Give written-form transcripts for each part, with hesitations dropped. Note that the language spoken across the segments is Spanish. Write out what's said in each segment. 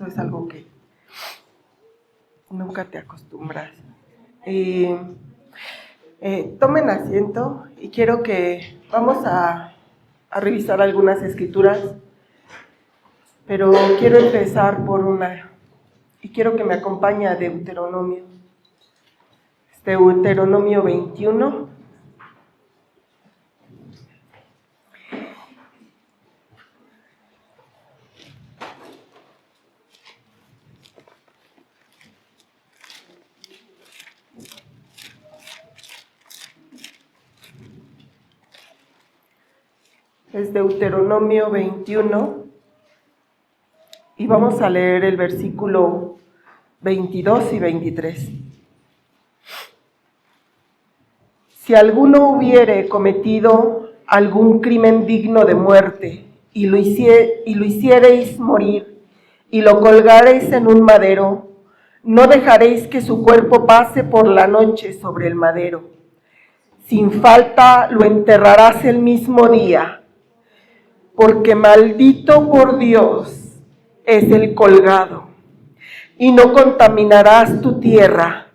Eso es algo que nunca te acostumbras. Tomen asiento y quiero que vamos a revisar algunas escrituras, pero quiero empezar por una, y quiero que me acompañe a Deuteronomio. Deuteronomio 21. Es Deuteronomio 21 y vamos a leer el versículo 22 y 23. Si alguno hubiere cometido algún crimen digno de muerte y lo hiciereis morir y lo colgareis en un madero, no dejaréis que su cuerpo pase por la noche sobre el madero. Sin falta lo enterrarás el mismo día, porque maldito por Dios es el colgado, y no contaminarás tu tierra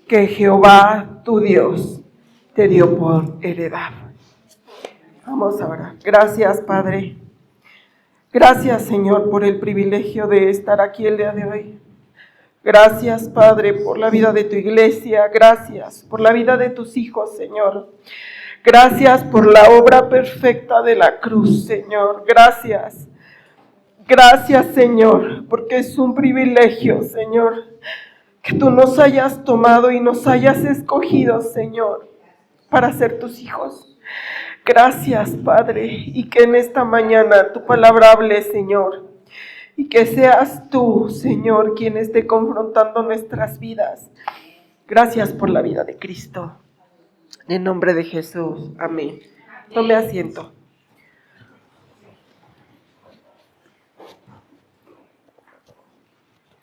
que Jehová tu Dios te dio por heredad. Vamos a orar. Gracias, Padre. Gracias, Señor, por el privilegio de estar aquí el día de hoy. Gracias, Padre, por la vida de tu iglesia. Gracias por la vida de tus hijos, Señor. Gracias por la obra perfecta de la cruz, Señor. Gracias. Gracias, Señor, porque es un privilegio, Señor, que tú nos hayas tomado y nos hayas escogido, Señor, para ser tus hijos. Gracias, Padre, y que en esta mañana tu palabra hable, Señor, y que seas tú, Señor, quien esté confrontando nuestras vidas. Gracias por la vida de Cristo. En nombre de Jesús, amén. Tome asiento.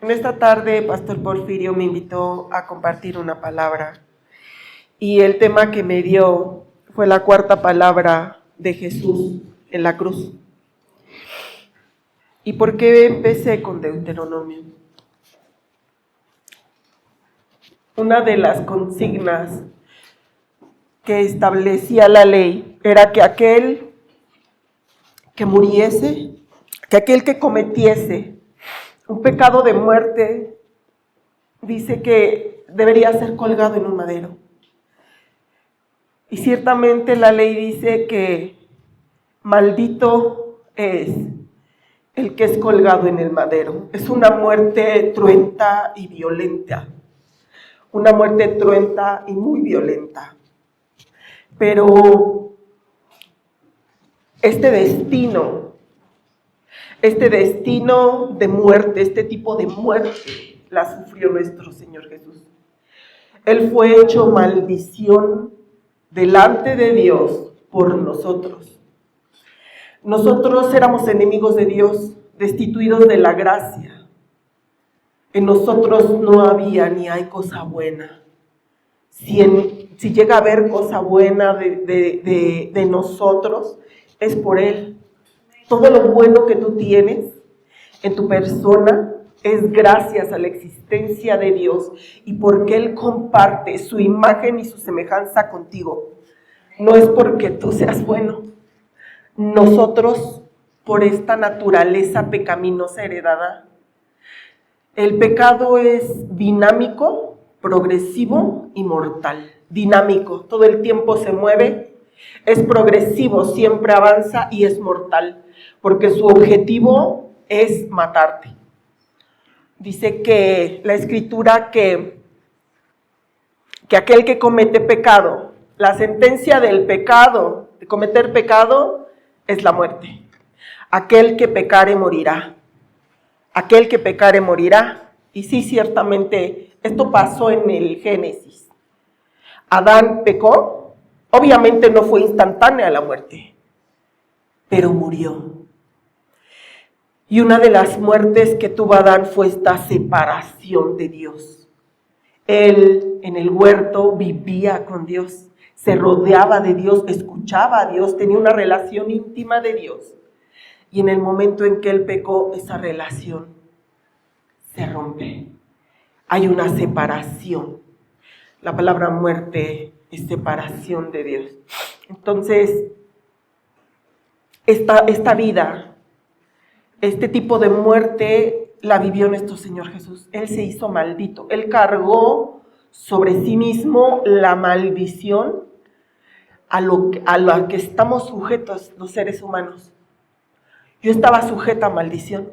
En esta tarde, Pastor Porfirio me invitó a compartir una palabra. Y el tema que me dio fue la cuarta palabra de Jesús en la cruz. ¿Y por qué empecé con Deuteronomio? Una de las consignas que establecía la ley era que aquel que muriese, que aquel que cometiese un pecado de muerte, dice que debería ser colgado en un madero. Y ciertamente la ley dice que maldito es el que es colgado en el madero. Es una muerte cruenta y violenta. Una muerte cruenta y muy violenta. Pero este destino de muerte, este tipo de muerte, la sufrió nuestro Señor Jesús. Él fue hecho maldición delante de Dios por nosotros. Nosotros éramos enemigos de Dios, destituidos de la gracia. En nosotros no había ni hay cosa buena. Si llega a haber cosa buena de nosotros, es por Él. Todo lo bueno que tú tienes en tu persona es gracias a la existencia de Dios y porque Él comparte su imagen y su semejanza contigo. No es porque tú seas bueno. Nosotros, por esta naturaleza pecaminosa heredada, el pecado es dinámico, progresivo y mortal. Dinámico, todo el tiempo se mueve, es progresivo, siempre avanza y es mortal, porque su objetivo es matarte. Dice que la Escritura que aquel que comete pecado, la sentencia del pecado, de cometer pecado, es la muerte. Aquel que pecare morirá. Aquel que pecare morirá. Y sí, ciertamente, esto pasó en el Génesis. Adán pecó, obviamente no fue instantánea la muerte, pero murió. Y una de las muertes que tuvo Adán fue esta separación de Dios. Él en el huerto vivía con Dios, se rodeaba de Dios, escuchaba a Dios, tenía una relación íntima de Dios. Y en el momento en que él pecó, esa relación se rompe. Hay una separación. La palabra muerte es separación de Dios. Entonces, esta vida, este tipo de muerte, la vivió nuestro Señor Jesús. Él se hizo maldito. Él cargó sobre sí mismo la maldición a la que estamos sujetos los seres humanos. Yo estaba sujeta a maldición.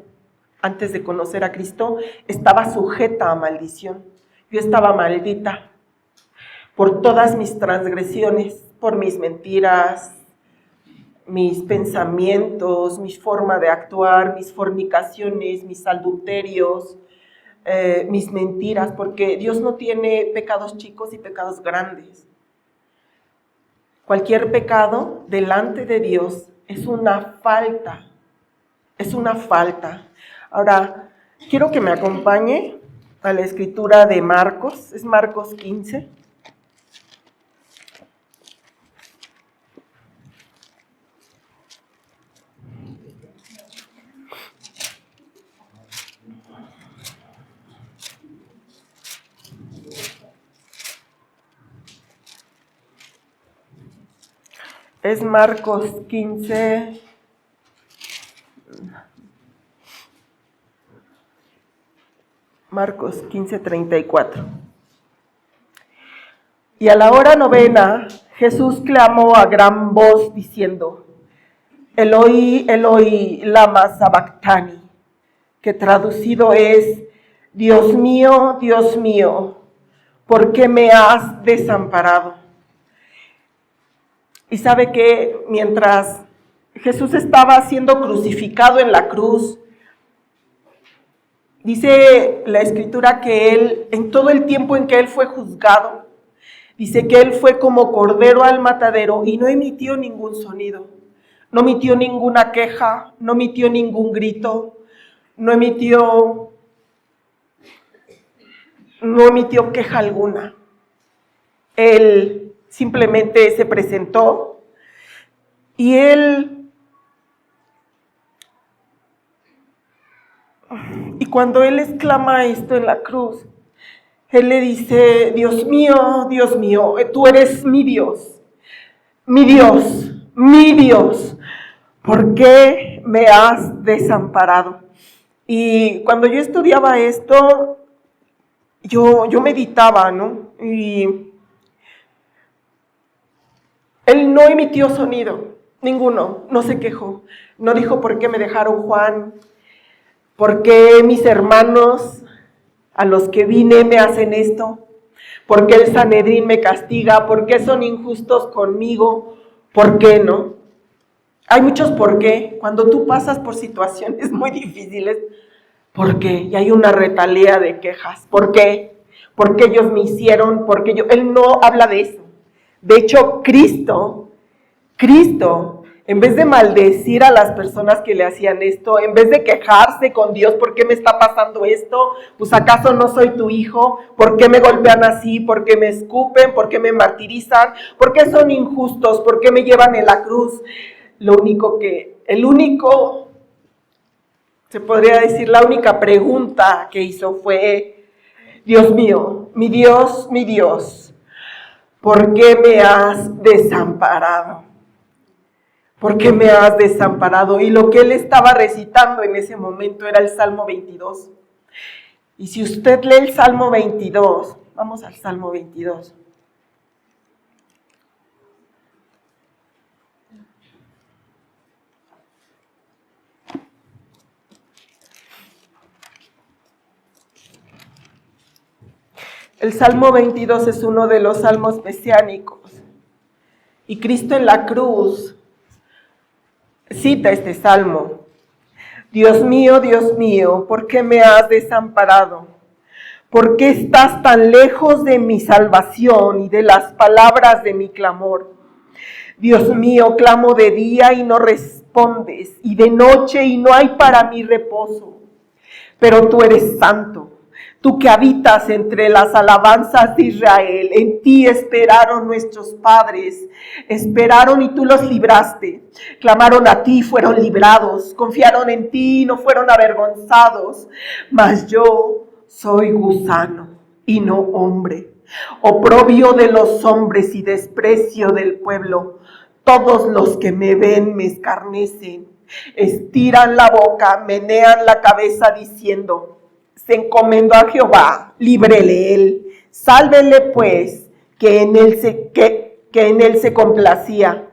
Antes de conocer a Cristo, estaba sujeta a maldición. Yo estaba maldita por todas mis transgresiones, por mis mentiras, mis pensamientos, mi forma de actuar, mis fornicaciones, mis adulterios, mis mentiras, porque Dios no tiene pecados chicos y pecados grandes. Cualquier pecado delante de Dios es una falta. Es una falta. Ahora, quiero que me acompañe a la escritura de Marcos. Es Marcos 15. Es Marcos 15. Marcos 15:34. Y a la hora novena, Jesús clamó a gran voz diciendo: Eloi, Eloi, lama sabactani, que traducido es: Dios mío, ¿por qué me has desamparado? Y sabe que mientras Jesús estaba siendo crucificado en la cruz, dice la Escritura que Él, en todo el tiempo en que Él fue juzgado, dice que Él fue como cordero al matadero y no emitió ningún sonido, no emitió ninguna queja, no emitió ningún grito, no emitió queja alguna. Él simplemente se presentó y cuando Él exclama esto en la cruz, Él le dice: Dios mío, tú eres mi Dios, ¿por qué me has desamparado? Y cuando yo estudiaba esto, yo meditaba, ¿no? Y Él no emitió sonido, ninguno, no se quejó, no dijo: ¿por qué me dejaron, Juan? ¿Por qué mis hermanos a los que vine me hacen esto? ¿Por qué el Sanedrín me castiga? ¿Por qué son injustos conmigo? ¿Por qué no? Hay muchos por qué. Cuando tú pasas por situaciones muy difíciles, ¿por qué? Y hay una retalía de quejas. ¿Por qué? ¿Por qué ellos me hicieron? ¿Por qué yo? Él no habla de eso. De hecho, Cristo, en vez de maldecir a las personas que le hacían esto, en vez de quejarse con Dios: ¿por qué me está pasando esto? Pues ¿acaso no soy tu hijo? ¿Por qué me golpean así? ¿Por qué me escupen? ¿Por qué me martirizan? ¿Por qué son injustos? ¿Por qué me llevan en la cruz? Se podría decir, la única pregunta que hizo fue: Dios mío, mi Dios, ¿por qué me has desamparado? ¿Por qué me has desamparado? Y lo que él estaba recitando en ese momento era el Salmo 22. Y si usted lee el Salmo 22, vamos al Salmo 22. El Salmo 22 es uno de los salmos mesiánicos. Y Cristo en la cruz cita este salmo: Dios mío, ¿por qué me has desamparado? ¿Por qué estás tan lejos de mi salvación y de las palabras de mi clamor? Dios mío, clamo de día y no respondes, y de noche y no hay para mí reposo. Pero tú eres santo, Tú que habitas entre las alabanzas de Israel, en ti esperaron nuestros padres, esperaron y tú los libraste. Clamaron a ti, fueron librados, confiaron en ti y no fueron avergonzados. Mas yo soy gusano y no hombre, oprobio de los hombres y desprecio del pueblo. Todos los que me ven me escarnecen, estiran la boca, menean la cabeza diciendo: se encomendó a Jehová, líbrele él, sálvele pues, que en él se complacía.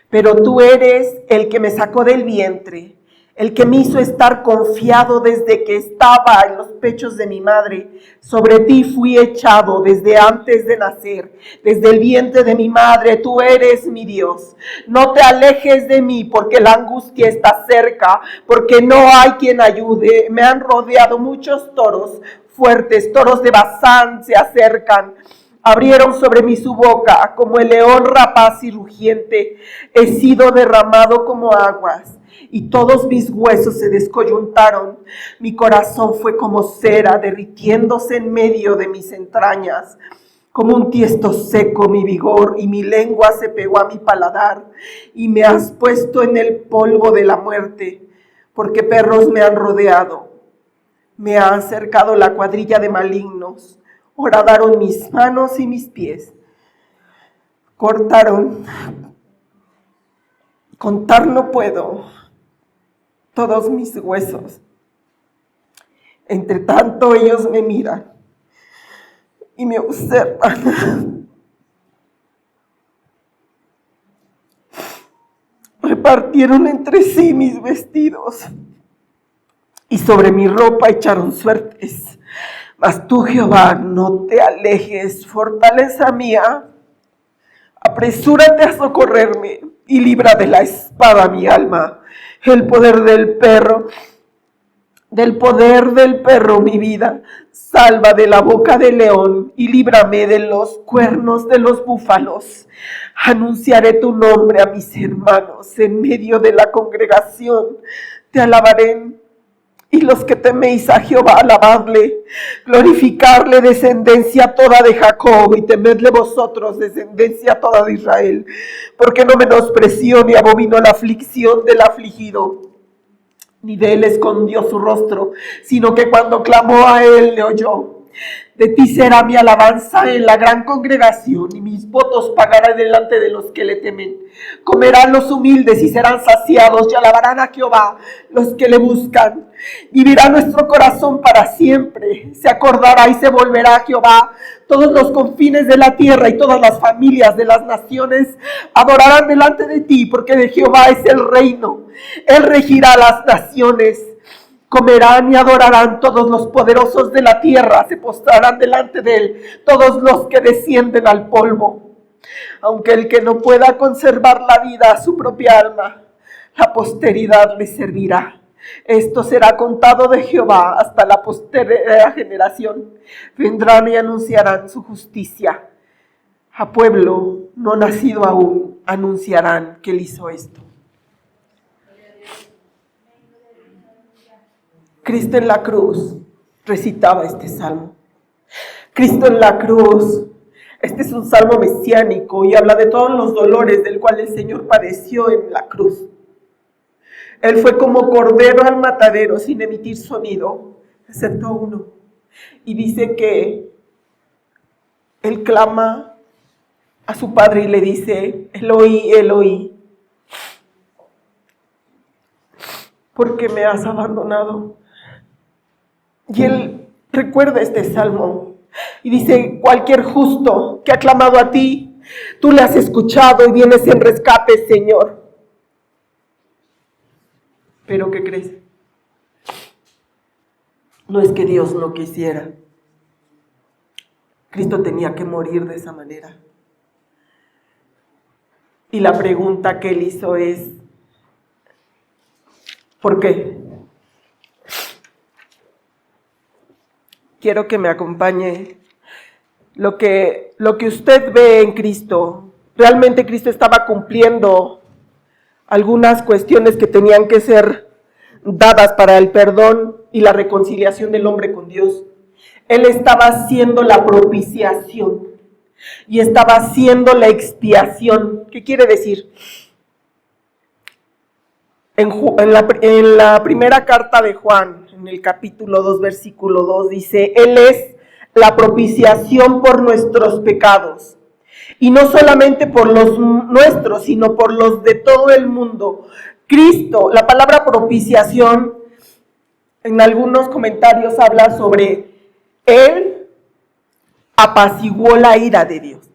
Pero tú eres el que me sacó del vientre, el que me hizo estar confiado desde que estaba en los pechos de mi madre. Sobre ti fui echado desde antes de nacer, desde el vientre de mi madre. Tú eres mi Dios. No te alejes de mí, porque la angustia está cerca, porque no hay quien ayude. Me han rodeado muchos toros fuertes, toros de Basán se acercan. Abrieron sobre mí su boca, como el león rapaz y rugiente. He sido derramado como aguas, y todos mis huesos se descoyuntaron. Mi corazón fue como cera, derritiéndose en medio de mis entrañas. Como un tiesto seco mi vigor, y mi lengua se pegó a mi paladar. Y me has puesto en el polvo de la muerte, porque perros me han rodeado. Me ha cercado la cuadrilla de malignos. Horadaron mis manos y mis pies. Cortaron. Contar no puedo todos mis huesos. Entre tanto ellos me miran y me observan. Repartieron entre sí mis vestidos y sobre mi ropa echaron suertes. Mas tú, Jehová, no te alejes, fortaleza mía. Apresúrate a socorrerme y libra de la espada mi alma. El poder del perro mi vida. Salva de la boca del león y líbrame de los cuernos de los búfalos. Anunciaré tu nombre a mis hermanos en medio de la congregación. Te alabaré. Y los que teméis a Jehová, alabadle, glorificarle, descendencia toda de Jacob, y temedle vosotros, descendencia toda de Israel, porque no menospreció ni abominó la aflicción del afligido, ni de él escondió su rostro, sino que cuando clamó a él le oyó. De ti será mi alabanza en la gran congregación, y mis votos pagaré delante de los que le temen. Comerán los humildes y serán saciados, y alabarán a Jehová los que le buscan. Vivirá nuestro corazón para siempre. Se acordará y se volverá a Jehová. Todos los confines de la tierra y todas las familias de las naciones adorarán delante de ti, porque de Jehová es el reino. Él regirá las naciones. Comerán y adorarán todos los poderosos de la tierra, se postrarán delante de él todos los que descienden al polvo. Aunque el que no pueda conservar la vida a su propia alma, la posteridad le servirá. Esto será contado de Jehová hasta la posterera generación. Vendrán y anunciarán su justicia. A pueblo no nacido aún anunciarán que él hizo esto. Cristo en la cruz recitaba este salmo. Cristo en la cruz. Este es un salmo mesiánico y habla de todos los dolores del cual el Señor padeció en la cruz. Él fue como cordero al matadero sin emitir sonido, excepto uno. Y dice que él clama a su padre y le dice: Eloi, Eloi, ¿por qué me has abandonado? Y él recuerda este salmo y dice: cualquier justo que ha clamado a ti, tú le has escuchado y vienes en rescate, Señor. Pero ¿qué crees? No es que Dios no quisiera. Cristo tenía que morir de esa manera. Y la pregunta que él hizo es: ¿por qué? Quiero que me acompañe. Lo que usted ve en Cristo, realmente Cristo estaba cumpliendo algunas cuestiones que tenían que ser dadas para el perdón y la reconciliación del hombre con Dios. Él estaba haciendo la propiciación y estaba haciendo la expiación. ¿Qué quiere decir? En la primera carta de Juan, en el capítulo 2, versículo 2, dice, Él es la propiciación por nuestros pecados. Y no solamente por los nuestros, sino por los de todo el mundo. Cristo, la palabra propiciación, en algunos comentarios habla sobre Él apaciguó la ira de Dios.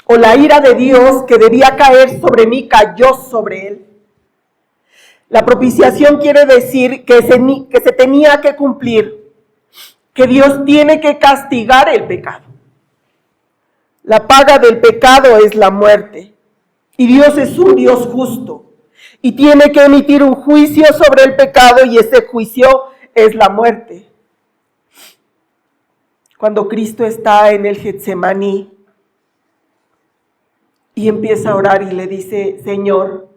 O la ira de Dios que debía caer sobre mí, cayó sobre Él. La propiciación quiere decir que se tenía que cumplir, que Dios tiene que castigar el pecado. La paga del pecado es la muerte. Y Dios es un Dios justo. Y tiene que emitir un juicio sobre el pecado y ese juicio es la muerte. Cuando Cristo está en el Getsemaní y empieza a orar y le dice, Señor,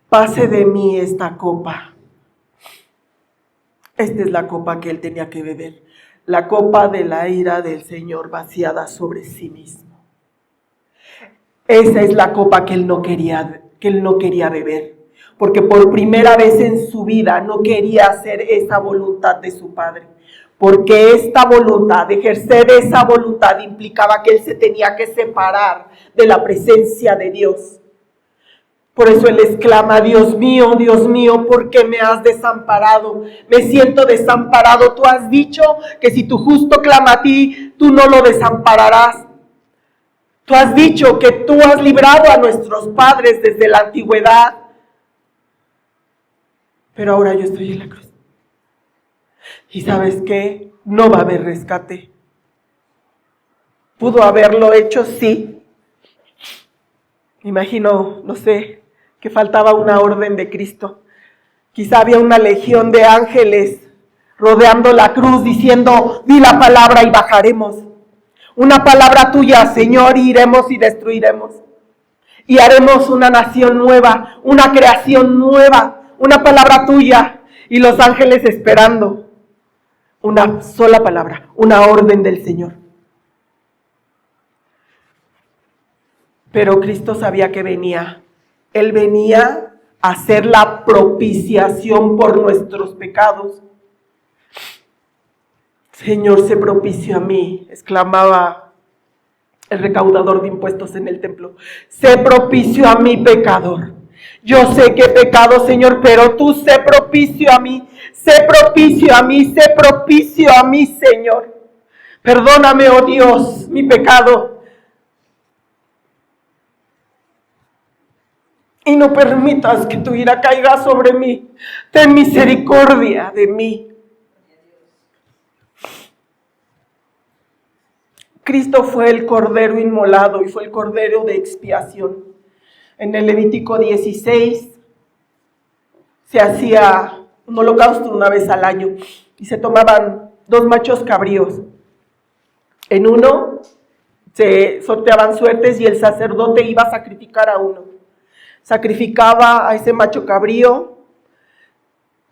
pase de mí esta copa. Esta es la copa que él tenía que beber. La copa de la ira del Señor vaciada sobre sí mismo. Esa es la copa que él no quería beber, porque por primera vez en su vida no quería hacer esa voluntad de su Padre, porque esta voluntad, ejercer esa voluntad implicaba que él se tenía que separar de la presencia de Dios. Por eso él exclama, Dios mío, ¿por qué me has desamparado? Me siento desamparado. Tú has dicho que si tu justo clama a ti, tú no lo desampararás. Tú has dicho que tú has librado a nuestros padres desde la antigüedad. Pero ahora yo estoy en la cruz. ¿Y sabes qué? No va a haber rescate. ¿Pudo haberlo hecho? Sí. Imagino, no sé, que faltaba una orden de Cristo. Quizá había una legión de ángeles rodeando la cruz diciendo, di la palabra y bajaremos. Una palabra tuya, Señor, y iremos y destruiremos. Y haremos una nación nueva, una creación nueva, una palabra tuya. Y los ángeles esperando una sola palabra, una orden del Señor. Pero Cristo sabía que venía. Él venía a hacer la propiciación por nuestros pecados. Señor, sé propicio a mí, exclamaba el recaudador de impuestos en el templo. Sé propicio a mí, pecador. Yo sé que he pecado, Señor, pero tú sé propicio a mí. Sé propicio a mí, sé propicio a mí, Señor. Perdóname, oh Dios, mi pecado. Y no permitas que tu ira caiga sobre mí. Ten misericordia de mí. Cristo fue el cordero inmolado y fue el cordero de expiación. En el Levítico 16 se hacía un holocausto una vez al año y se tomaban 2 machos cabríos. En uno se sorteaban suertes y el sacerdote iba a sacrificar a uno. Sacrificaba a ese macho cabrío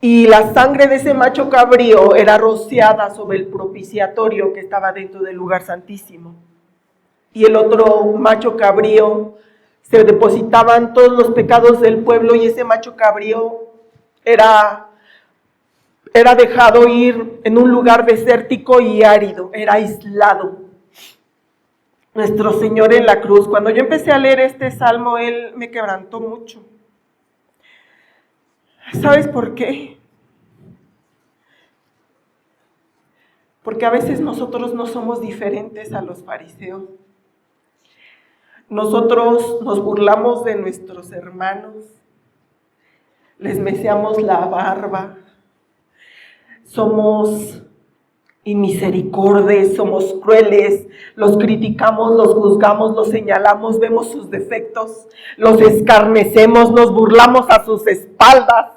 y la sangre de ese macho cabrío era rociada sobre el propiciatorio que estaba dentro del lugar santísimo. Y el otro macho cabrío, se depositaban todos los pecados del pueblo y ese macho cabrío era dejado ir en un lugar desértico y árido, era aislado. Nuestro Señor en la cruz, cuando yo empecé a leer este salmo, Él me quebrantó mucho. ¿Sabes por qué? Porque a veces nosotros no somos diferentes a los fariseos. Nosotros nos burlamos de nuestros hermanos, les meceamos la barba, somos inmisericordios, somos crueles, los criticamos, los juzgamos, los señalamos, vemos sus defectos, los escarnecemos, nos burlamos a sus espaldas.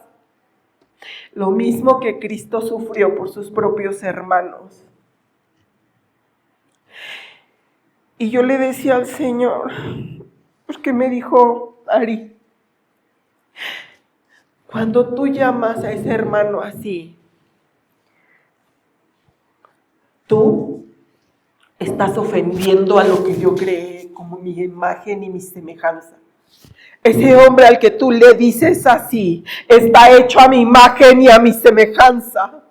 Lo mismo que Cristo sufrió por sus propios hermanos. Y yo le decía al Señor, porque me dijo, Ari, cuando tú llamas a ese hermano así, tú estás ofendiendo a lo que yo creé como mi imagen y mi semejanza. Ese hombre al que tú le dices así, está hecho a mi imagen y a mi semejanza.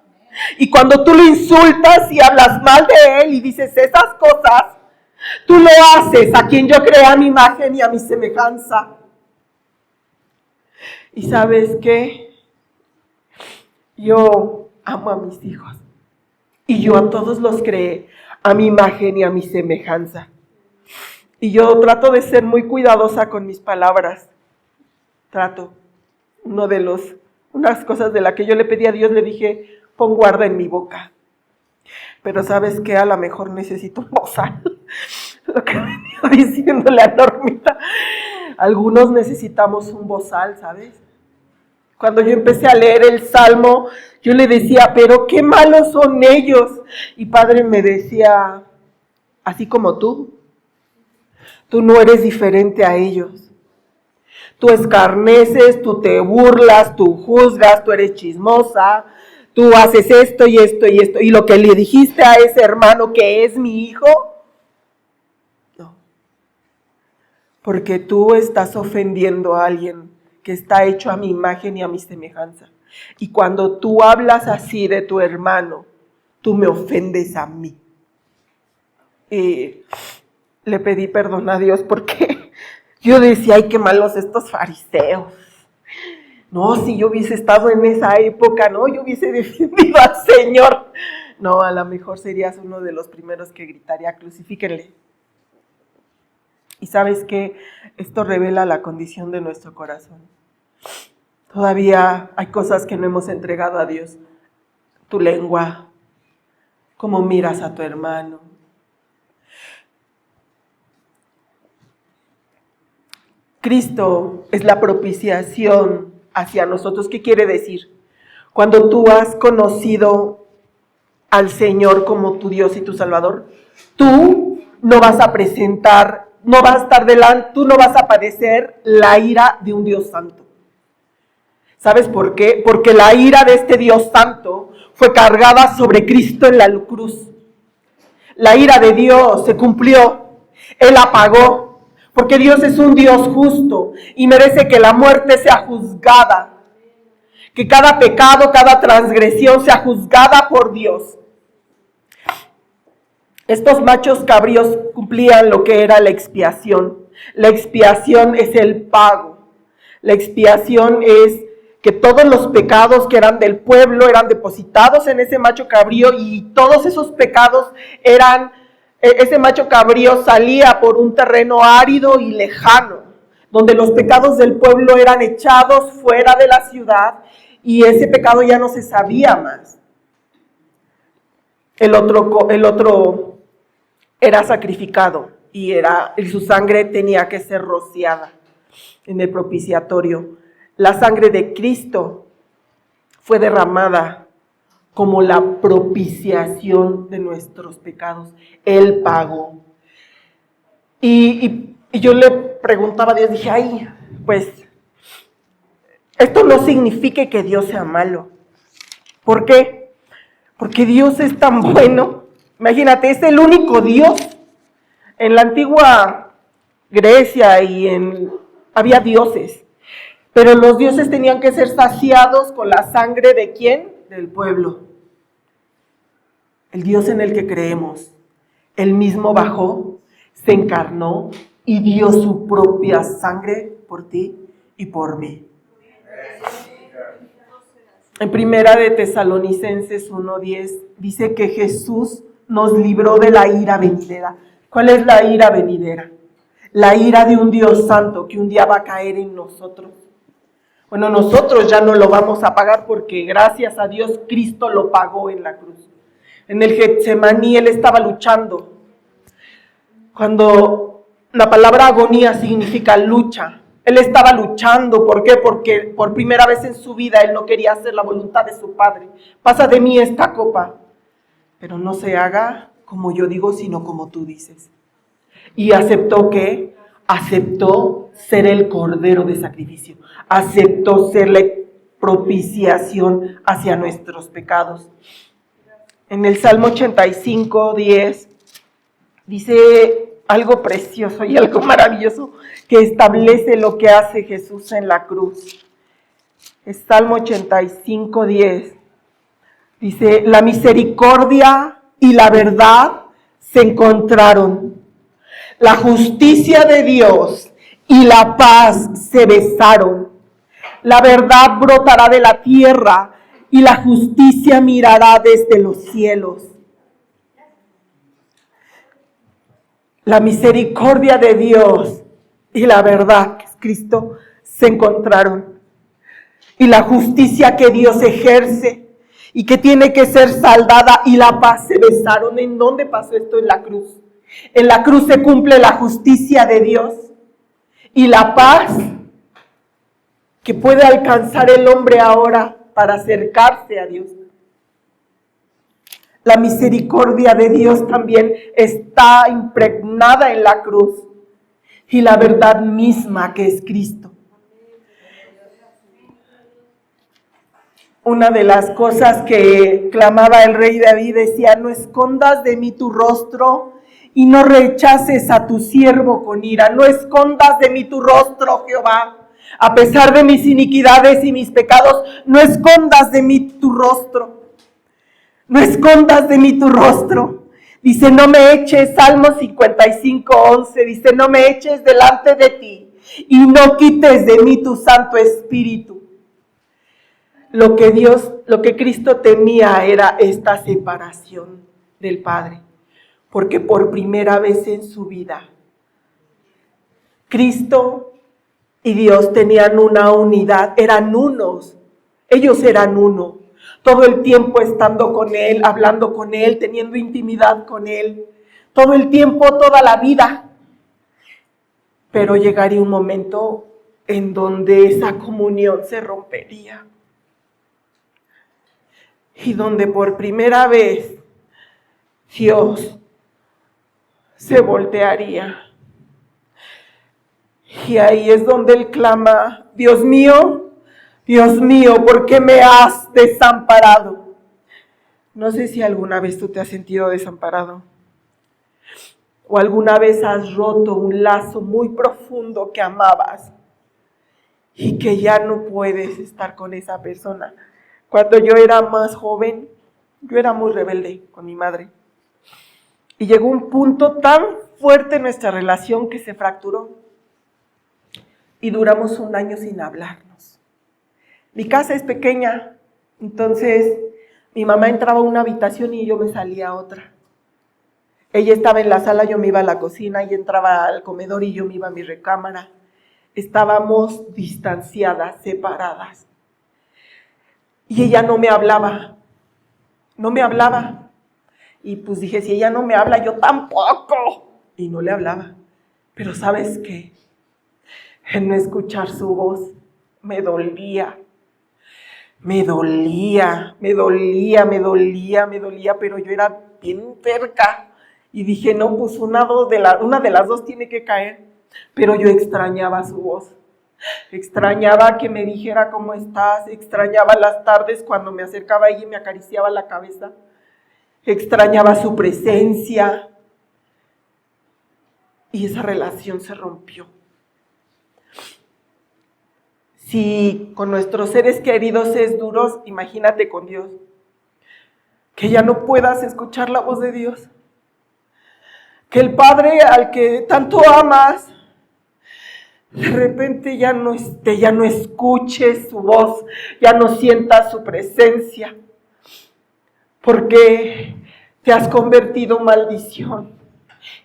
Y cuando tú lo insultas y hablas mal de él y dices esas cosas, tú lo haces a quien yo creé a mi imagen y a mi semejanza. ¿Y sabes qué? Yo amo a mis hijos. Y yo a todos los creé a mi imagen y a mi semejanza. Y yo trato de ser muy cuidadosa con mis palabras. Unas cosas de las que yo le pedí a Dios, le dije, pon guarda en mi boca. Pero ¿sabes qué? A lo mejor necesito un bozal. Lo que venía diciéndole a Normita. Algunos necesitamos un bozal, ¿sabes? Cuando yo empecé a leer el Salmo, yo le decía, pero qué malos son ellos. Y Padre me decía, así como tú no eres diferente a ellos. Tú escarneces, tú te burlas, tú juzgas, tú eres chismosa, tú haces esto y esto y esto. Y lo que le dijiste a ese hermano que es mi hijo, no. Porque tú estás ofendiendo a alguien que está hecho a mi imagen y a mi semejanza. Y cuando tú hablas así de tu hermano, tú me ofendes a mí. Y le pedí perdón a Dios porque yo decía, ay, qué malos estos fariseos. No, si yo hubiese estado en esa época, no, yo hubiese defendido al Señor. No, a lo mejor serías uno de los primeros que gritaría, crucifíquenle. Y sabes que esto revela la condición de nuestro corazón. Todavía hay cosas que no hemos entregado a Dios. Tu lengua, cómo miras a tu hermano. Cristo es la propiciación hacia nosotros. ¿Qué quiere decir? Cuando tú has conocido al Señor como tu Dios y tu Salvador, tú no vas a presentar, no vas a estar delante, tú no vas a padecer la ira de un Dios santo. ¿Sabes por qué? Porque la ira de este Dios santo fue cargada sobre Cristo en la cruz. La ira de Dios se cumplió. Él la pagó. Porque Dios es un Dios justo y merece que la muerte sea juzgada. Que cada pecado, cada transgresión sea juzgada por Dios. Estos machos cabríos cumplían lo que era la expiación. La expiación es el pago. La expiación es que todos los pecados que eran del pueblo eran depositados en ese macho cabrío y todos esos pecados ese macho cabrío salía por un terreno árido y lejano, donde los pecados del pueblo eran echados fuera de la ciudad y ese pecado ya no se sabía más. El otro era sacrificado y su sangre tenía que ser rociada en el propiciatorio. La sangre de Cristo fue derramada como la propiciación de nuestros pecados. Él pagó. Y yo le preguntaba a Dios, dije, ay, pues, esto no significa que Dios sea malo. ¿Por qué? Porque Dios es tan bueno. Imagínate, es el único Dios. En la antigua Grecia había dioses. Pero los dioses tenían que ser saciados con la sangre ¿de quién? Del pueblo. El Dios en el que creemos, Él mismo bajó, se encarnó y dio su propia sangre por ti y por mí. En Primera de Tesalonicenses 1:10 dice que Jesús nos libró de la ira venidera. ¿Cuál es la ira venidera? La ira de un Dios santo que un día va a caer en nosotros. Bueno, nosotros ya no lo vamos a pagar porque gracias a Dios Cristo lo pagó en la cruz. En el Getsemaní Él estaba luchando. Cuando la palabra agonía significa lucha, Él estaba luchando. ¿Por qué? Porque por primera vez en su vida Él no quería hacer la voluntad de su Padre. Pasa de mí esta copa, pero no se haga como yo digo, sino como tú dices. Y aceptó ¿qué? Aceptó ser el cordero de sacrificio. Aceptó ser la propiciación hacia nuestros pecados. en el Salmo 85, 10, dice algo precioso y algo maravilloso que establece lo que hace Jesús en la cruz. Es Salmo 85, 10. Dice, la misericordia y la verdad se encontraron. La justicia de Dios y la paz se besaron. La verdad brotará de la tierra y la justicia mirará desde los cielos. La misericordia de Dios y la verdad, que es Cristo, se encontraron. Y la justicia que Dios ejerce y que tiene que ser saldada y la paz se besaron. ¿En dónde pasó esto? En la cruz. En la cruz se cumple la justicia de Dios y la paz que puede alcanzar el hombre ahora para acercarse a Dios. La misericordia de Dios también está impregnada en la cruz y la verdad misma que es Cristo. Una de las cosas que clamaba el rey David decía, no escondas de mí tu rostro y no rechaces a tu siervo con ira. No escondas de mí tu rostro, Jehová. A pesar de mis iniquidades y mis pecados, no escondas de mí tu rostro. No escondas de mí tu rostro. Dice, no me eches, Salmo 55, 11, dice, no me eches delante de ti y no quites de mí tu Santo Espíritu. Lo que Cristo temía era esta separación del Padre, porque por primera vez en su vida, Cristo y Dios tenían una unidad, eran unos, ellos eran uno, todo el tiempo estando con Él, hablando con Él, teniendo intimidad con Él, todo el tiempo, toda la vida. Pero llegaría un momento en donde esa comunión se rompería. Y donde por primera vez Dios se voltearía. Y ahí es donde Él clama, Dios mío, ¿por qué me has desamparado? No sé si alguna vez tú te has sentido desamparado. O alguna vez has roto un lazo muy profundo que amabas y que ya no puedes estar con esa persona. Cuando yo era más joven, yo era muy rebelde con mi madre. Y llegó un punto tan fuerte en nuestra relación que se fracturó. Y duramos un año sin hablarnos. Mi casa es pequeña, entonces mi mamá entraba a una habitación y yo me salía a otra. Ella estaba en la sala, yo me iba a la cocina, ella entraba al comedor y yo me iba a mi recámara. Estábamos distanciadas, separadas. Y ella no me hablaba. Y pues dije, si ella no me habla, yo tampoco. Y no le hablaba. Pero ¿sabes qué? En no escuchar su voz, me dolía, pero yo era bien terca. Y dije, no, pues una de las dos tiene que caer. Pero yo extrañaba su voz. Extrañaba que me dijera cómo estás, extrañaba las tardes cuando me acercaba a ella y me acariciaba la cabeza, extrañaba su presencia y esa relación se rompió. Si con nuestros seres queridos es duro, imagínate con Dios, que ya no puedas escuchar la voz de Dios, que el Padre al que tanto amas, de repente ya no escuches su voz, ya no sientas su presencia, porque te has convertido en maldición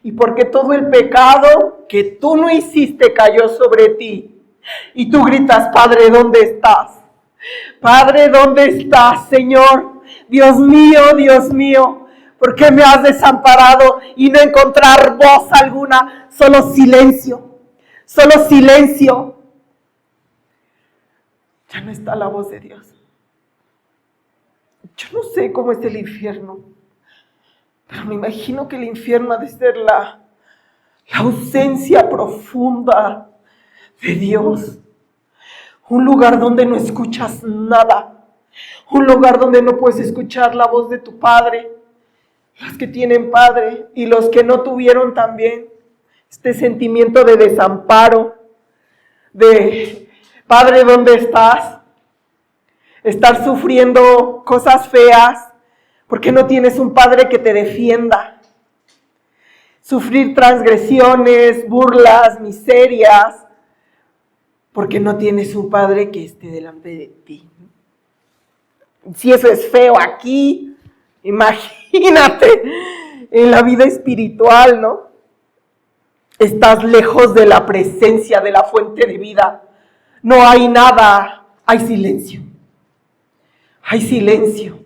y porque todo el pecado que tú no hiciste cayó sobre ti y tú gritas, Padre, ¿dónde estás? Padre, ¿dónde estás, Señor? Dios mío, ¿por qué me has desamparado y no encontrar voz alguna? Solo silencio. Ya no está la voz de Dios. Yo no sé cómo es el infierno, pero me imagino que el infierno ha de ser la ausencia profunda de Dios. Un lugar donde no escuchas nada. un lugar donde no puedes escuchar la voz de tu Padre, los que tienen Padre y los que no tuvieron también, este sentimiento de desamparo, de Padre, ¿dónde estás? Estar sufriendo cosas feas porque no tienes un Padre que te defienda. Sufrir transgresiones, burlas, miserias, porque no tienes un Padre que esté delante de ti. Si eso es feo aquí, imagínate en la vida espiritual, ¿no? Estás lejos de la presencia de la fuente de vida. No hay nada, hay silencio. Hay silencio.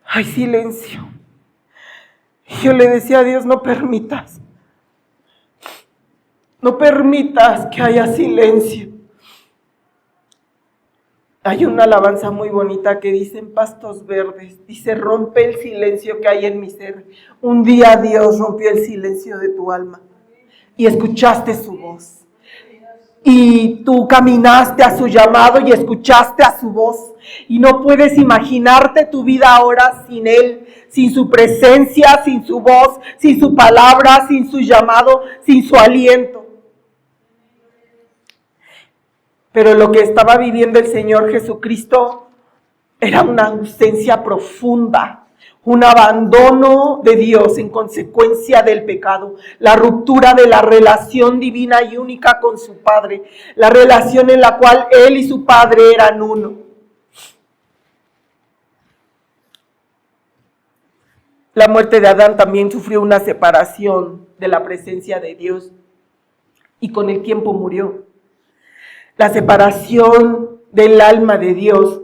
Hay silencio. Yo le decía a Dios, no permitas que haya silencio. Hay una alabanza muy bonita que dice en pastos verdes, dice, rompe el silencio que hay en mi ser. Un día Dios rompió el silencio de tu alma y escuchaste su voz. Y tú caminaste a su llamado y escuchaste a su voz. Y no puedes imaginarte tu vida ahora sin Él, sin su presencia, sin su voz, sin su palabra, sin su llamado, sin su aliento. Pero lo que estaba viviendo el Señor Jesucristo era una ausencia profunda, un abandono de Dios en consecuencia del pecado, la ruptura de la relación divina y única con su Padre, la relación en la cual Él y su Padre eran uno. La muerte de Adán también sufrió una separación de la presencia de Dios y con el tiempo murió. La separación del alma de Dios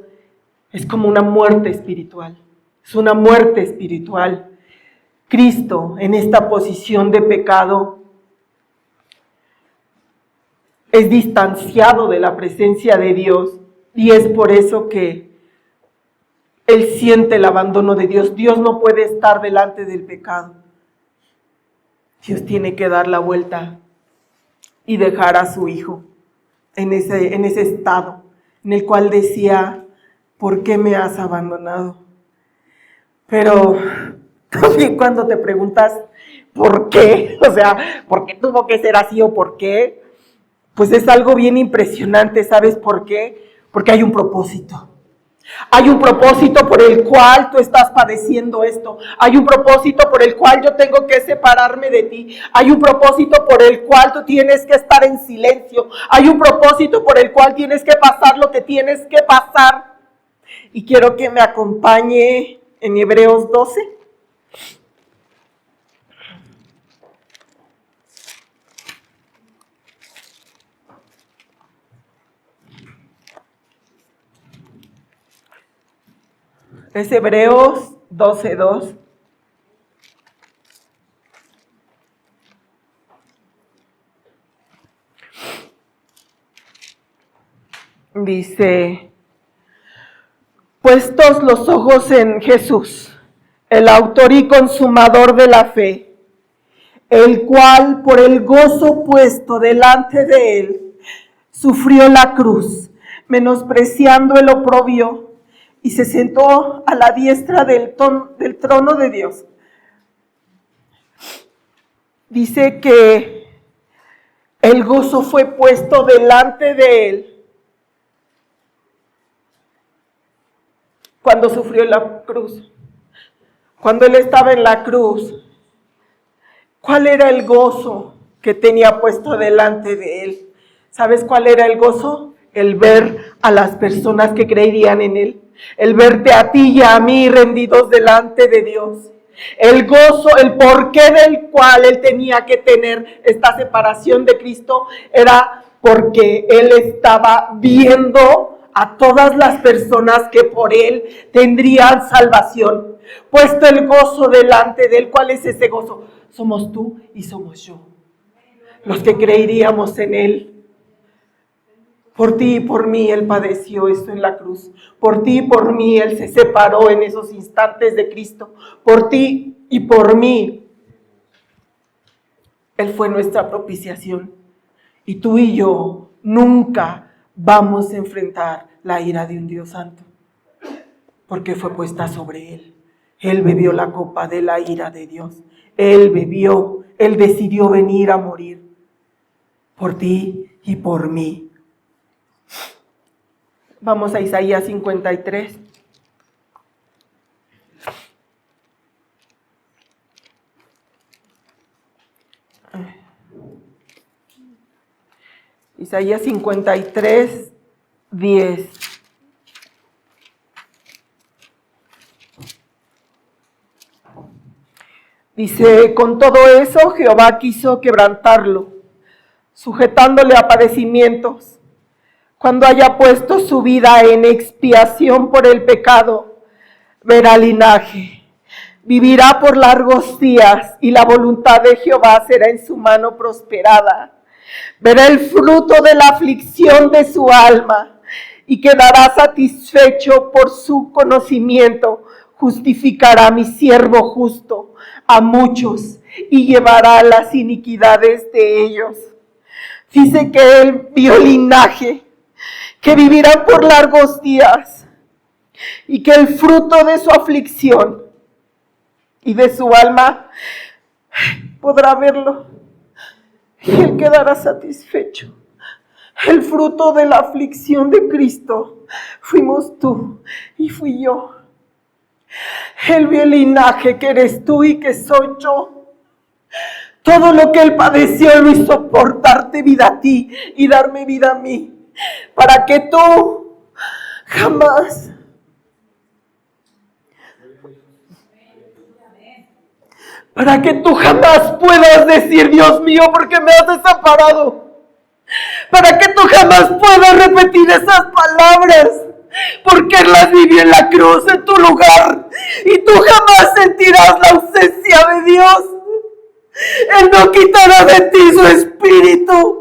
es como una muerte espiritual. Es una muerte espiritual. Cristo, en esta posición de pecado, es distanciado de la presencia de Dios y es por eso que Él siente el abandono de Dios. Dios no puede estar delante del pecado. Dios tiene que dar la vuelta y dejar a su Hijo en ese estado en el cual decía, ¿por qué me has abandonado? Pero también cuando te preguntas ¿por qué? O sea, ¿por qué tuvo que ser así o por qué? Pues es algo bien impresionante, ¿sabes por qué? Porque hay un propósito. Hay un propósito por el cual tú estás padeciendo esto. Hay un propósito por el cual yo tengo que separarme de ti. Hay un propósito por el cual tú tienes que estar en silencio. Hay un propósito por el cual tienes que pasar lo que tienes que pasar. Y quiero que me acompañe en Hebreos 12. Es Hebreos 12:2. Dice, puestos los ojos en Jesús, el autor y consumador de la fe, el cual por el gozo puesto delante de él, sufrió la cruz, menospreciando el oprobio, y se sentó a la diestra del trono de Dios. Dice que el gozo fue puesto delante de él cuando sufrió la cruz. Cuando él estaba en la cruz, ¿cuál era el gozo que tenía puesto delante de él? ¿Sabes cuál era el gozo? El ver a las personas que creerían en él. El verte a ti y a mí rendidos delante de Dios. El gozo, el porqué del cual él tenía que tener esta separación de Cristo era porque él estaba viendo a todas las personas que por él tendrían salvación. Puesto el gozo delante de él. ¿Cuál es ese gozo? Somos tú y somos yo, los que creeríamos en él. Por ti y por mí Él padeció esto en la cruz. Por ti y por mí Él se separó en esos instantes de Cristo. Por ti y por mí Él fue nuestra propiciación. Y tú y yo nunca vamos a enfrentar la ira de un Dios santo, porque fue puesta sobre él. Él bebió la copa de la ira de Dios. Él decidió venir a morir por ti y por mí. Vamos a Isaías 53. Isaías 53, 10. Dice, con todo eso Jehová quiso quebrantarlo, sujetándole a padecimientos. Cuando haya puesto su vida en expiación por el pecado, verá linaje, vivirá por largos días, y la voluntad de Jehová será en su mano prosperada. Verá el fruto de la aflicción de su alma, y quedará satisfecho por su conocimiento. Justificará a mi siervo justo a muchos, y llevará las iniquidades de ellos. Dice que él vio linaje, que vivirán por largos días, y que el fruto de su aflicción y de su alma podrá verlo, y él quedará satisfecho. El fruto de la aflicción de Cristo fuimos tú y fui yo. Él vio el linaje que eres tú y que soy yo. Todo lo que él padeció lo hizo por darte vida a ti y darme vida a mí, para que tú jamás puedas decir, Dios mío, ¿por qué me has desamparado? Para que tú jamás puedas repetir esas palabras, porque él las vivió en la cruz en tu lugar, y tú jamás sentirás la ausencia de Dios. Él no quitará de ti su espíritu.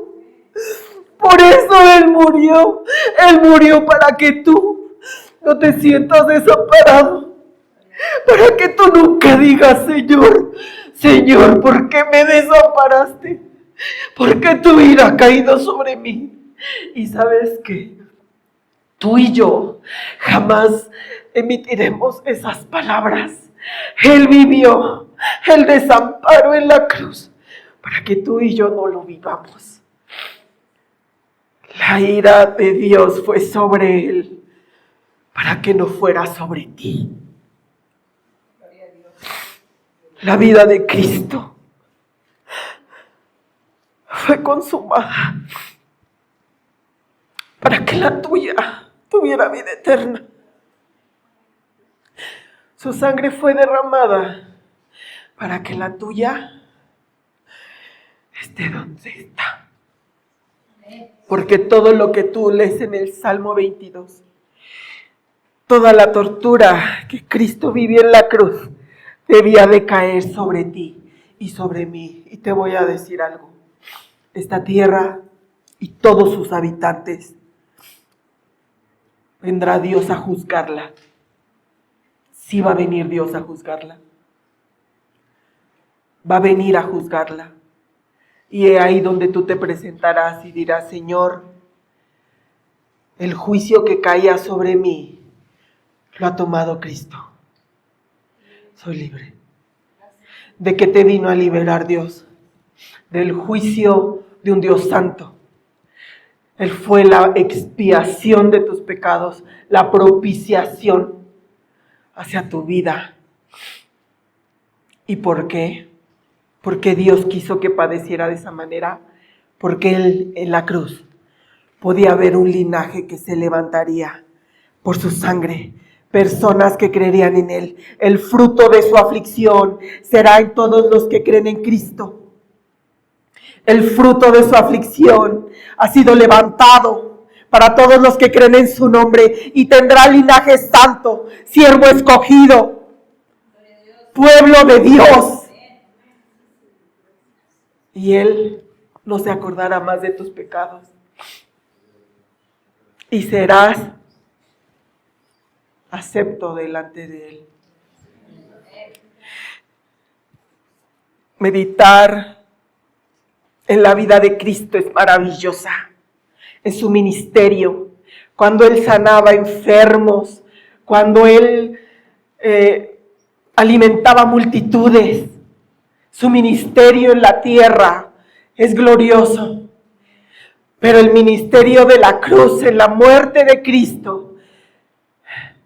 Por eso él murió para que tú no te sientas desamparado, para que tú nunca digas, Señor, ¿por qué me desamparaste? ¿Por qué tu ira ha caído sobre mí? Y sabes que tú y yo jamás emitiremos esas palabras. Él vivió el desamparo en la cruz para que tú y yo no lo vivamos. La ira de Dios fue sobre él para que no fuera sobre ti. La vida de Cristo fue consumada para que la tuya tuviera vida eterna. Su sangre fue derramada para que la tuya esté donde está. Porque todo lo que tú lees en el Salmo 22, toda la tortura que Cristo vivió en la cruz, debía de caer sobre ti y sobre mí. Y te voy a decir algo. Esta tierra y todos sus habitantes, vendrá Dios a juzgarla. Sí va a venir Dios a juzgarla. Va a venir a juzgarla. Y es ahí donde tú te presentarás y dirás, Señor, el juicio que caía sobre mí lo ha tomado Cristo. Soy libre. ¿De qué te vino a liberar Dios? Del juicio de un Dios santo. Él fue la expiación de tus pecados, la propiciación hacia tu vida. ¿Y por qué? Porque Dios quiso que padeciera de esa manera. Porque Él en la cruz podía haber un linaje que se levantaría por su sangre. Personas que creerían en Él. El fruto de su aflicción será en todos los que creen en Cristo. El fruto de su aflicción ha sido levantado para todos los que creen en su nombre, y tendrá linaje santo, siervo escogido, pueblo de Dios. Y Él no se acordará más de tus pecados. Y serás acepto delante de Él. Meditar en la vida de Cristo es maravillosa. En su ministerio, cuando Él sanaba enfermos, cuando Él alimentaba multitudes. Su ministerio en la tierra es glorioso, pero el ministerio de la cruz en la muerte de Cristo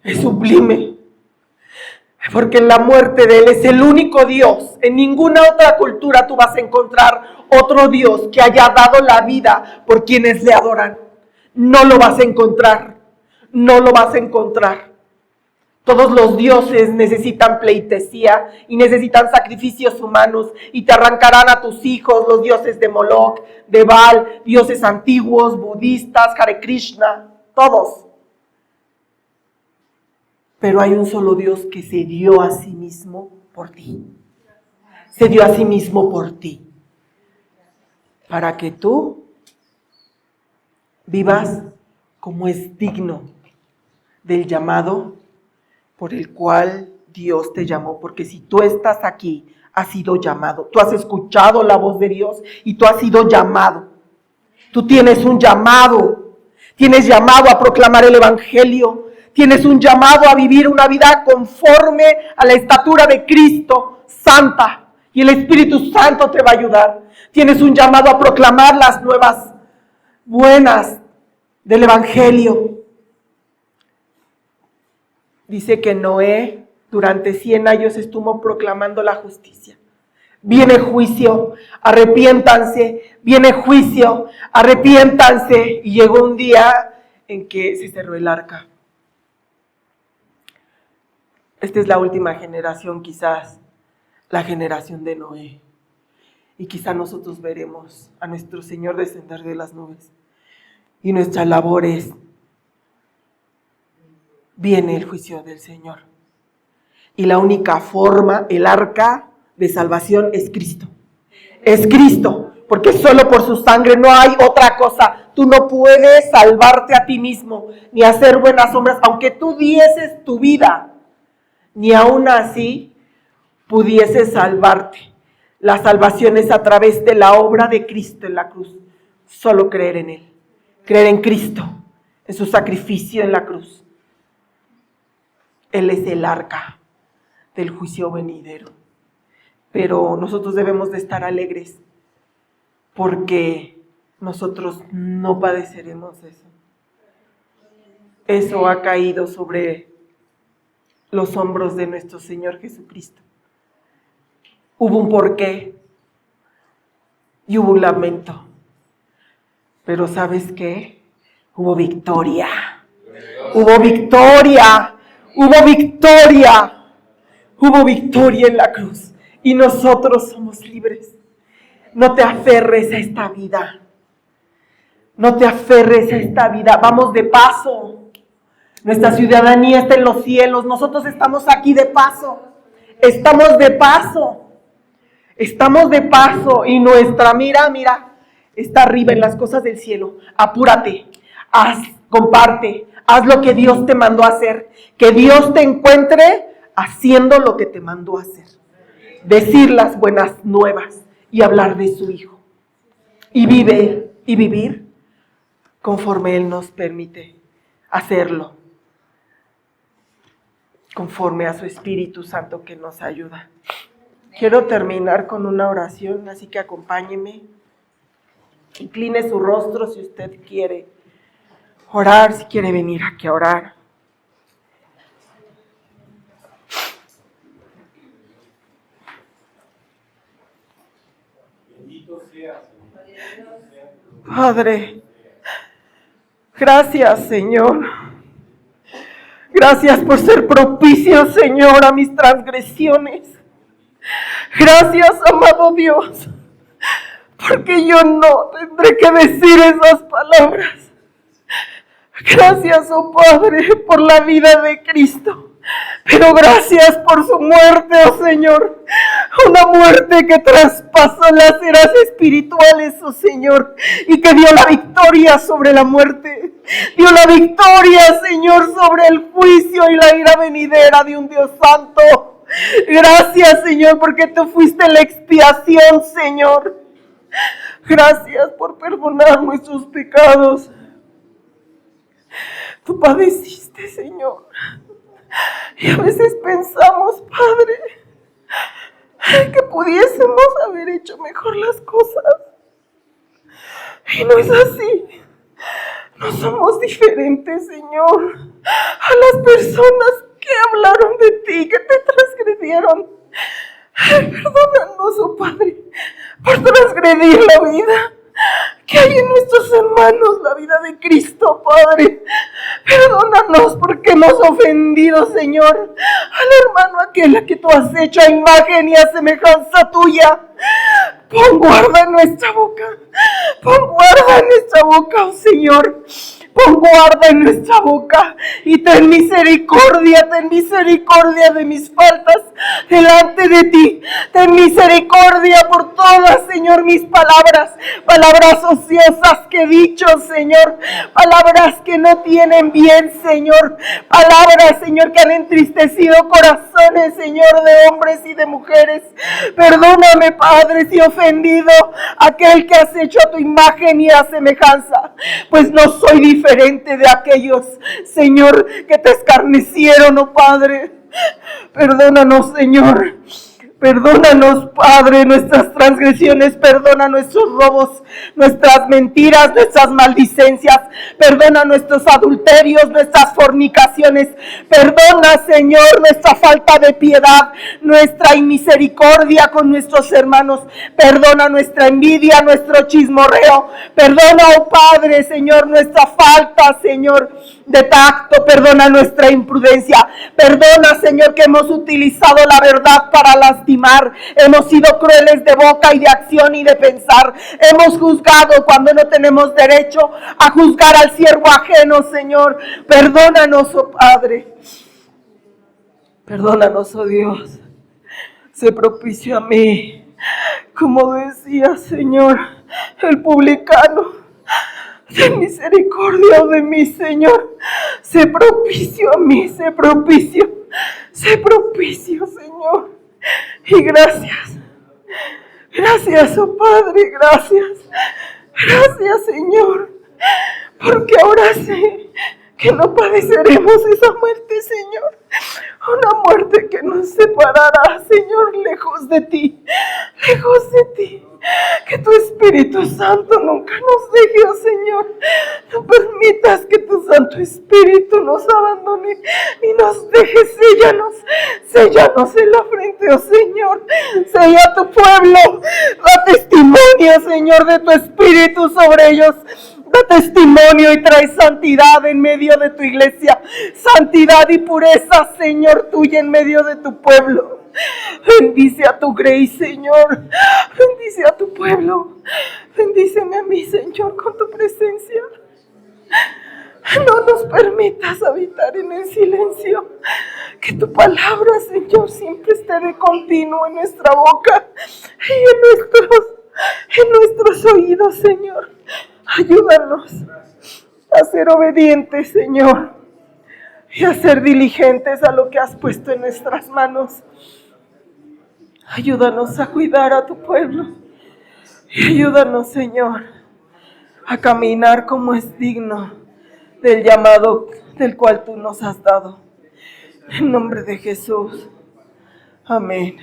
es sublime, porque en la muerte de Él es el único Dios. En ninguna otra cultura tú vas a encontrar otro Dios que haya dado la vida por quienes le adoran. No lo vas a encontrar, no lo vas a encontrar. Todos los dioses necesitan pleitesía y necesitan sacrificios humanos, y te arrancarán a tus hijos los dioses de Moloch, de Baal, dioses antiguos, budistas, Hare Krishna, todos. Pero hay un solo Dios que se dio a sí mismo por ti. Se dio a sí mismo por ti. Para que tú vivas como es digno del llamado por el cual Dios te llamó. Porque si tú estás aquí, has sido llamado. Tú has escuchado la voz de Dios y tú has sido llamado. Tú tienes un llamado. Tienes llamado a proclamar el Evangelio. Tienes un llamado a vivir una vida conforme a la estatura de Cristo, santa. Y el Espíritu Santo te va a ayudar. Tienes un llamado a proclamar las nuevas buenas del Evangelio. Dice que Noé durante 100 años estuvo proclamando la justicia. Viene juicio, arrepiéntanse, viene juicio, arrepiéntanse. Y llegó un día en que se cerró el arca. Esta es la última generación, quizás, la generación de Noé. Y quizá nosotros veremos a nuestro Señor descender de las nubes. Y nuestra labor es, viene el juicio del Señor. Y la única forma, el arca de salvación es Cristo. Es Cristo, porque solo por su sangre, no hay otra cosa. Tú no puedes salvarte a ti mismo, ni hacer buenas obras, aunque tú dieses tu vida, ni aún así pudieses salvarte. La salvación es a través de la obra de Cristo en la cruz. Solo creer en Él, creer en Cristo, en su sacrificio en la cruz. Él es el arca del juicio venidero. Pero nosotros debemos de estar alegres, porque nosotros no padeceremos eso. Eso ha caído sobre los hombros de nuestro Señor Jesucristo. Hubo un porqué y hubo un lamento. Pero ¿sabes qué? Hubo victoria. Hubo victoria. Hubo victoria. Hubo victoria en la cruz. Y nosotros somos libres. No te aferres a esta vida. No te aferres a esta vida. Vamos de paso. Nuestra ciudadanía está en los cielos. Nosotros estamos aquí de paso. Estamos de paso. Estamos de paso. Y nuestra mira, está arriba en las cosas del cielo. Apúrate. Comparte. Haz lo que Dios te mandó a hacer. Que Dios te encuentre haciendo lo que te mandó a hacer. Decir las buenas nuevas y hablar de su Hijo. Y vivir conforme Él nos permite hacerlo. Conforme a su Espíritu Santo que nos ayuda. Quiero terminar con una oración, así que acompáñeme. Incline su rostro si usted quiere orar, si quiere venir aquí a orar. Padre, gracias, Señor. Gracias por ser propicio, Señor, a mis transgresiones. Gracias, amado Dios, porque yo no tendré que decir esas palabras. Gracias, oh Padre, por la vida de Cristo. Pero gracias por su muerte, oh Señor. Una muerte que traspasó las eras espirituales, oh Señor, y que dio la victoria sobre la muerte. Dio la victoria, Señor, sobre el juicio y la ira venidera de un Dios santo. Gracias, Señor, porque tú fuiste la expiación, Señor. Gracias por perdonar nuestros pecados. Tú padeciste, Señor. Y a veces pensamos, Padre, que pudiésemos haber hecho mejor las cosas. Y no es así. No somos diferentes, Señor, a las personas que hablaron de ti, que te transgredieron. Perdónanos, oh Padre, por transgredir la vida que hay en nuestros hermanos, la vida de Cristo, Padre. Perdónanos porque hemos ofendido, Señor, al hermano aquel a que tú has hecho a imagen y a semejanza tuya. Pon guarda en nuestra boca, pon guarda en nuestra boca, oh Señor. Pon guarda en nuestra boca y ten misericordia de mis faltas delante de ti. Ten misericordia por todas, Señor, mis palabras ociosas que he dicho, Señor, palabras que no tienen bien, Señor, palabras, Señor, que han entristecido corazones, Señor, de hombres y de mujeres. Perdóname, Padre, si he ofendido a aquel que has hecho a tu imagen y a semejanza, pues no soy diferente de aquellos, Señor, que te escarnecieron, oh Padre. Perdónanos, Señor. Perdónanos, Padre, nuestras transgresiones, perdona nuestros robos, nuestras mentiras, nuestras maldicencias, perdona nuestros adulterios, nuestras fornicaciones, perdona, Señor, nuestra falta de piedad, nuestra inmisericordia con nuestros hermanos, perdona nuestra envidia, nuestro chismorreo, perdona, oh Padre, Señor, nuestra falta, Señor, de tacto, perdona nuestra imprudencia, perdona, Señor, que hemos utilizado la verdad para lastimar, hemos sido crueles de boca y de acción y de pensar, hemos juzgado cuando no tenemos derecho a juzgar al siervo ajeno, Señor. Perdónanos, oh Padre, perdónanos, oh Dios, sé propicio a mí, como decía, Señor, el publicano. Ten misericordia de mí, Señor. Sé propicio a mí, sé propicio, Señor. Y gracias. Gracias, oh Padre, gracias. Gracias, Señor. Porque ahora sé que no padeceremos esa muerte, Señor. Una muerte que nos separará, Señor, lejos de ti. Lejos de ti. Que tu Espíritu Santo nunca nos deje, oh Señor. No permitas que tu Santo Espíritu nos abandone ni nos deje. Séllanos en la frente, oh Señor. Sella a tu pueblo. Da testimonio, Señor, de tu Espíritu sobre ellos. Da testimonio y trae santidad en medio de tu iglesia. Santidad y pureza, Señor, tuya en medio de tu pueblo. Bendice a tu Grey, Señor. Bendice a tu pueblo. Bendíceme a mí, Señor, con tu presencia. No nos permitas habitar en el silencio. Que tu palabra, Señor, siempre esté de continuo en nuestra boca y en nuestros oídos, Señor. Ayúdanos a ser obedientes, Señor, y a ser diligentes a lo que has puesto en nuestras manos. Ayúdanos a cuidar a tu pueblo y ayúdanos, Señor, a caminar como es digno del llamado del cual tú nos has dado. En nombre de Jesús. Amén.